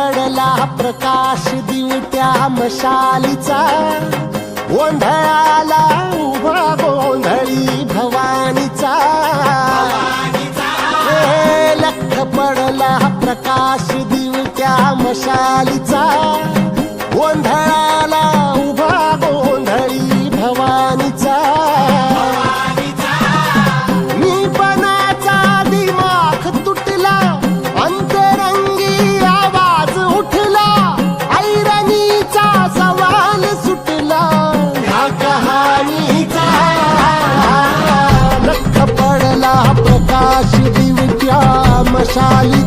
पडला प्रकाश दिवट्या मशालीचा, गोंधळाला उभा गोंधळी भवानीचा. लख पडला प्रकाश दिवट्या मशालीचा, गोंधळाला उभा गोंधळी भवानीचा. मीपणाचा दिमाख तुटला, अंतरंगी आवाज उठला, ऐरणीचा सवाल सुटला ह्या कहाणीचा. लख पडला प्रकाश दिवट्या मशाली